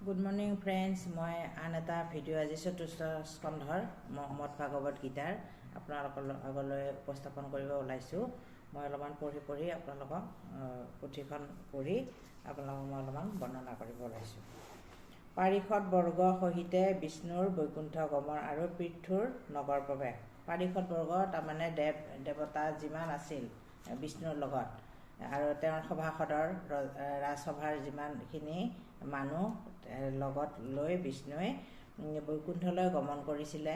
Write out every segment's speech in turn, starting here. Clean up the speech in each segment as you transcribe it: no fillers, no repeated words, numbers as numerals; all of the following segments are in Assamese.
Good morning friends, মই আন এটা ভিডিও আজি চতুৰ্থ স্কন্ধৰ মদভাগৱত গীতাৰ আপোনালোকৰ আগলৈ উপস্থাপন কৰিব ওলাইছো। মই অলপমান পঢ়ি আপোনালোকক পুথিখন পঢ়ি আপোনালোকক মই অলপমান বৰ্ণনা কৰিব ওলাইছো। পাৰিষদ বৰ্গ সহিতে বিষ্ণুৰ বৈকুণ্ঠ গমন আৰু পৃথুৰ নগৰ প্ৰৱেশ। পাৰিষদ বৰ্গ তাৰমানে দেৱতা যিমান আছিল বিষ্ণুৰ লগত আৰু তেওঁৰ সভাসদৰ ৰাজসভাৰ যিমানখিনি মানুহ লগত লৈ বিষ্ণুৱে বৈকুণ্ঠলৈ গমন কৰিছিলে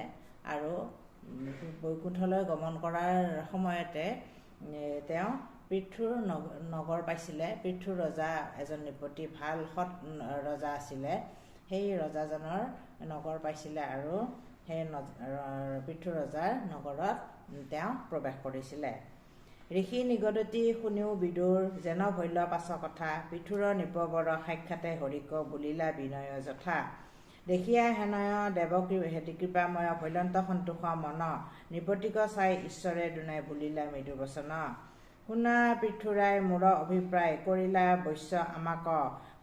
আৰু বৈকুণ্ঠলৈ গমন কৰাৰ সময়তে তেওঁ পৃথুৰ নগৰ পাইছিলে। পৃথুৰ ৰজা এজন নিপতি ভাল সৎ ৰজা আছিলে, সেই ৰজাজনৰ নগৰ পাইছিলে আৰু সেই পৃথুৰ ৰজাৰ নগৰত তেওঁ প্ৰৱেশ কৰিছিলে। ঋষি নিগদতি শুনিও বিদুৰ যেন ভৈল্য পাছ কথা, পৃথুৰ নিপবৰ সাক্ষাতে হৰিক বুলিলা বিনয় যথা। দেখিয়া হেনয় দেৱ কৃপাময় ভৈলন্ত সন্তোষ মন, নৃপতিক চাই ঈশ্বৰে দুনাই বুলিলা মৃদু বচন। শুনা পৃথুৰাই মোৰ অভিপ্ৰায়, কৰিলা বৈশ্য আমাক,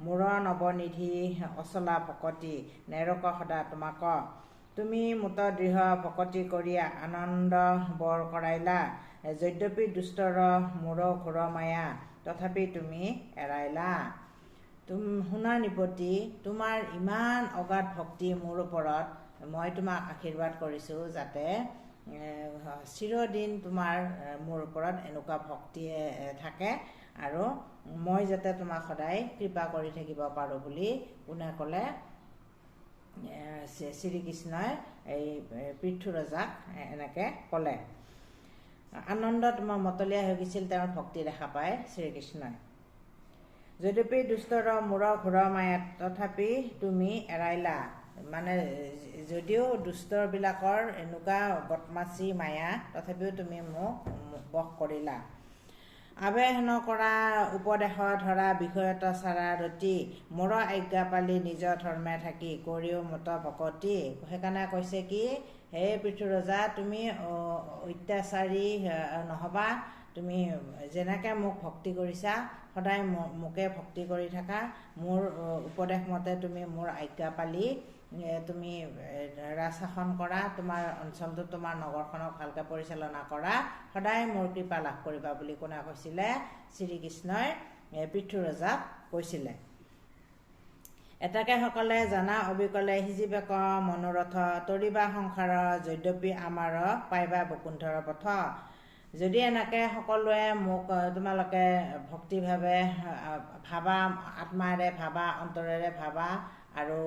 মোৰ নৱনিধি অচলা ভকতি, নেৰক সদা তোমাক। তুমি মোত দৃঢ় ভকতি কৰিয়া আনন্দ বৰ কৰাইলা, যদ্যপি দুষ্টৰ মোৰ ঘোৰ মায়া, তথাপি তুমি এৰাইলা। শুনা নৃপতি, তোমাৰ ইমান অগাধ ভক্তি মোৰ ওপৰত, মই তোমাক আশীৰ্বাদ কৰিছোঁ যাতে চিৰদিন তোমাৰ মোৰ ওপৰত এনেকুৱা ভক্তি থাকে আৰু মই যাতে তোমাক সদায় কৃপা কৰি থাকিব পাৰোঁ বুলি কোনে ক'লে? শ্ৰীকৃষ্ণই এই পৃথু ৰজাক এনেকৈ ক'লে। আনন্দ তোমাৰ মতলীয়া হৈ গৈছিল তেওঁৰ ভক্তি দেখা পায় শ্ৰীকৃষ্ণই। যদ্যপি দুষ্টৰ মূৰ ঘোৰ মায়াত, তথাপি তুমি এৰাইলা, মানে যদিও দুষ্টৰবিলাকৰ এনেকুৱা বদমাচি মায়া, তথাপিও তুমি মোক বশ কৰিলা। আৱেহন কৰা উপদেশ ধৰা বিষয়ত চাৰা ৰতি, মোৰ আজ্ঞা পালি নিজ ধৰ্মে থাকি, কৰিও মত ভকতি। সেইকাৰণে কৈছে কি, হে পৃথু ৰজা, তুমি অত্যাচাৰী নহবা, তুমি যেনেকৈ মোক ভক্তি কৰিছা সদায় মোকে ভক্তি কৰি থাকা, মোৰ উপদেশ মতে তুমি মোৰ আজ্ঞা পালি তুমি ৰাজশাসন কৰা, তোমাৰ অঞ্চলটো তোমাৰ নগৰখনক ভালকৈ পৰিচালনা কৰা, সদায় মোৰ কৃপা লাভ কৰিবা বুলি কোনে কৈছিলে? শ্ৰীকৃষ্ণই পৃথু ৰজাক কৈছিলে। এটাকে সকলে জানা অবিকলে সিজিবেক মনোৰথ, তৰিবা সংসাৰ যদ্যপি আমাৰ পাইবা বৈকুণ্ঠৰ পথ। যদি এনেকৈ সকলোৱে মোক তোমালোকে ভক্তিভাৱে ভাবা, আত্মাৰে ভাবা, অন্তৰেৰে ভাবা আৰু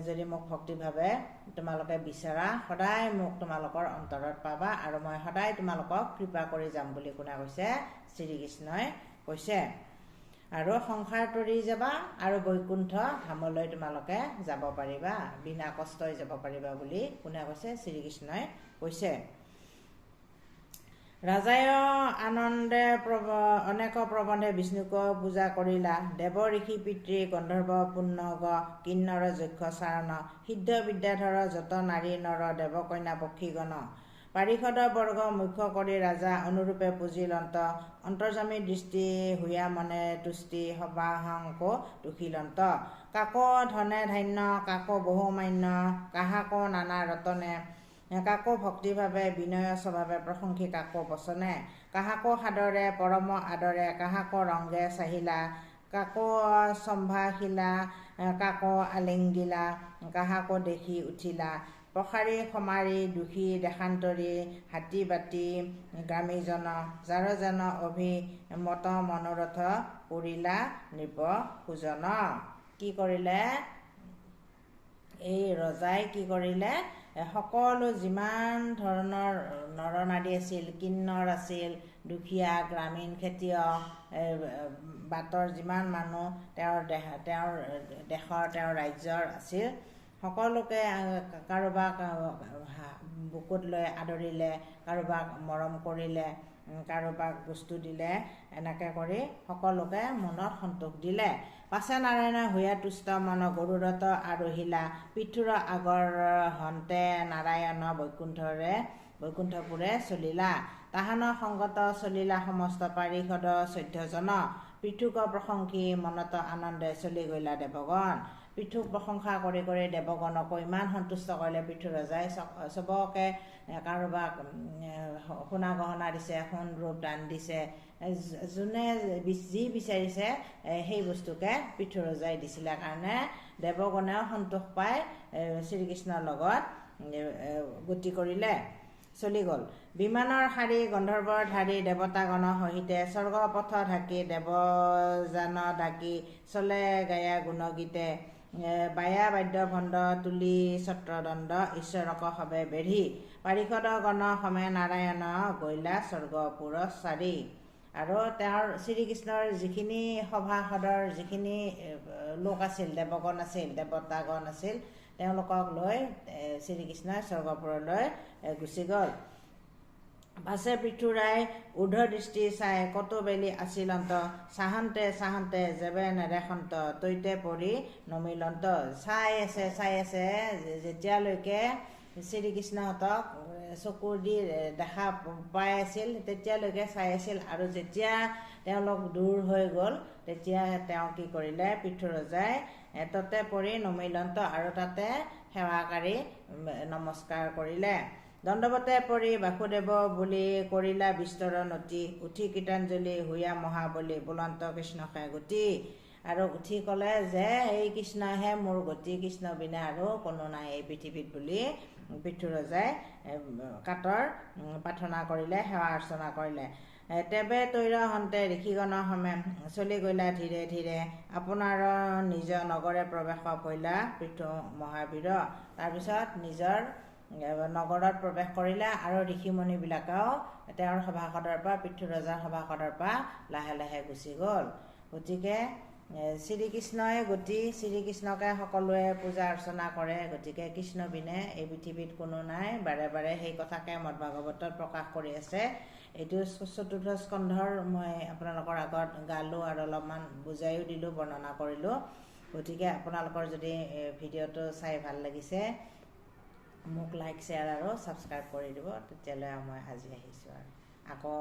যদি মোক ভক্তিভাৱে তোমালোকে বিচাৰা, সদায় মোক তোমালোকৰ অন্তৰত পাবা আৰু মই সদায় তোমালোকক কৃপা কৰি যাম বুলি কোনে কৈছে? শ্ৰীকৃষ্ণই কৈছে। আৰু সংসাৰ তৰি যাবা আৰু বৈকুণ্ঠ ধামলৈ তোমালোকে যাব পাৰিবা, বিনা কষ্টই যাব পাৰিবা বুলি কোনে কৈছে? শ্ৰীকৃষ্ণই কৈছে। ৰাজায় আনন্দে অনেক প্ৰবন্ধে বিষ্ণুক পূজা কৰিলা, দেৱ ঋষি পিতৃ গন্ধৰ্ব পুণ্যগ কিন্নৰ যক্ষ চাৰণ, সিদ্ধ বিদ্যাধৰ যত নাৰী নৰ দেৱকন্যা পক্ষীগণ। পাৰিষদ বৰ্গ মুখ্য কৰি ৰাজা অনুৰূপে পুজিলন্ত, অন্তৰ্যামী দৃষ্টি হুয়া মনে তুষ্টি, সবাহংক দুখিলন্ত। কাকো ধনে ধান্য, কাকো বহুমান্য, কাহাকো নানা ৰতনে, কাকো ভক্তিভাৱে বিনয় স্বভাৱে প্ৰশংসী কাকো বচনে, কাহাকো সাদৰে পৰম আদৰে, কাহাকো ৰংগে চাহিলা, কাকো সম্ভাষিলা, কাকো আলিংগিলা, কাহাকো দেখি উঠিলা। প্ৰসাৰী সমাৰী দুখী দেশান্তৰী, হাতী বাতি গ্ৰামীজন, যাৰ যেন অভিমত মনোৰথ, কৰিলা নৃপ পূজন। কি কৰিলে এই ৰজাই? কি কৰিলে? সকলো যিমান ধৰণৰ নৰনাৰী আছিল, কিন্নৰ আছিল, দুখীয়া গ্ৰামীণ খেতিয়ক, বাটৰ যিমান মানুহ তেওঁৰ দেশৰ তেওঁৰ ৰাজ্যৰ আছিল, সকলোকে কাৰোবাক বুকুত লৈ আদৰিলে, কাৰোবাক মৰম কৰিলে, কাৰোবাক বস্তু দিলে, এনেকৈ কৰি সকলোকে মনত সন্তোষ দিলে। পাছে নাৰায়ণ হৈয়া তুষ্ট মন, গৰুৰত আৰোহিলা, পৃথুৰ আগৰ হন্তে নাৰায়ণ বৈকুণ্ঠপুৰে চলিলা। তাহান সংগত চলিলা সমস্ত পাৰিষদ 14 জন, পৃথুক প্ৰশংসী মনত আনন্দে চলি গলা দেৱগণ। পৃথুক প্ৰশংসা কৰি কৰি দেৱগণকো ইমান সন্তুষ্ট কৰিলে পৃথু ৰজাই চবকে কাৰোবাক সোণা গহনা দিছে, সোণ ৰূপ দান দিছে, যোনে যি বিচাৰিছে সেই বস্তুকে পৃথু ৰজাই দিছিলে কাৰণে দেৱগণেও সন্তোষ পাই শ্ৰীকৃষ্ণৰ লগত গতি কৰিলে, চলি গ'ল। বিমানৰ শাৰী গন্ধৰ্বৰ ধাৰী দেৱতাগণৰ সহিতে স্বৰ্গপথ ঢাকি দেৱযান ঢাকি চলে গায়া গুণগীতে বায়া বাদ্য ভণ্ড তুলি ছত্ৰদণ্ড ঈশ্বৰক সবে বেঢ়ি পাৰিষদ গণ সমে নাৰায়ণ গৈলা স্বৰ্গপুৰ চাৰি। আৰু তেওঁৰ শ্ৰীকৃষ্ণৰ যিখিনি সভাসদৰ যিখিনি লোক আছিল, দেৱগণ আছিল, দেৱতাগণ আছিল, তেওঁলোকক লৈ শ্ৰীকৃষ্ণই স্বৰ্গপুৰলৈ গুচি গ'ল। পাছে পৃথুৰাই ঊৰ্ধ্ব দৃষ্টি চাই কতো বেলি আছিলন্ত চাহান্তে চাহান্তে যেবে নেদেখন্ত তৈতে পৰি নমিলন্ত। চাই আছে যেতিয়ালৈকে শ্ৰীকৃষ্ণহঁতক চকুৰ দি দেখা পাই আছিল তেতিয়ালৈকে চাই আছিল, আৰু যেতিয়া তেওঁলোক দূৰ হৈ গ'ল তেতিয়া তেওঁ কি কৰিলে, পৃথু ৰজাই ততে পৰি নমিলন্ত আৰু তাতে সেৱাকাৰী নমস্কাৰ কৰিলে। দণ্ডৱতে পৰি বাসুদেৱ বুলি কৰিলা বিস্তৰ নতি উঠি কীৰ্তঞ্জলি হুয়া মহাবলী বুলন্ত কৃষ্ণকে গতি। আৰু উঠি ক'লে যে এই কৃষ্ণহে মোৰ গতি, কৃষ্ণ বিনা আৰু কোনো নাই এই পৃথিৱীত বুলি পৃথু ৰজাই কাতৰ প্ৰাৰ্থনা কৰিলে, সেৱা অৰ্চনা কৰিলে। তেবে তৈৰ হন্তে ঋষিগণ সমেত চলি গ'লা ধীৰে ধীৰে আপোনাৰ নিজ নগৰে প্ৰৱেশ কৰিলা পৃথু মহাবীৰ। তাৰপিছত নিজৰ নগৰত প্ৰৱেশ কৰিলে আৰু ঋষিমুনিবিলাকেও তেওঁৰ সভাসদৰ পৰা, পৃথু ৰজাৰ সভাসদৰ পৰা লাহে লাহে গুচি গ'ল। গতিকে শ্ৰীকৃষ্ণই গতি, শ্ৰীকৃষ্ণকে সকলোৱে পূজা অৰ্চনা কৰে, গতিকে কৃষ্ণ বিনে এই পৃথিৱীত কোনো নাই। বাৰে বাৰে সেই কথাকে মদভাগৱতত প্ৰকাশ কৰি আছে। এইটো চতুৰ্থ স্কন্ধৰ মই আপোনালোকৰ আগত গালোঁ আৰু অলপমান বুজাইও দিলোঁ, বৰ্ণনা কৰিলোঁ। গতিকে আপোনালোকৰ যদি ভিডিঅ'টো চাই ভাল লাগিছে মোক লাইক, শ্বেয়াৰ আৰু ছাবস্ক্ৰাইব কৰি দিব। তেতিয়ালৈ মই আজি আহিছোঁ আকৌ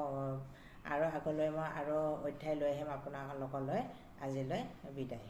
আৰু আগলৈ মই আৰু অধ্যায় লৈ আহিম আপোনালোকলৈ। আজিলৈ বিদায়।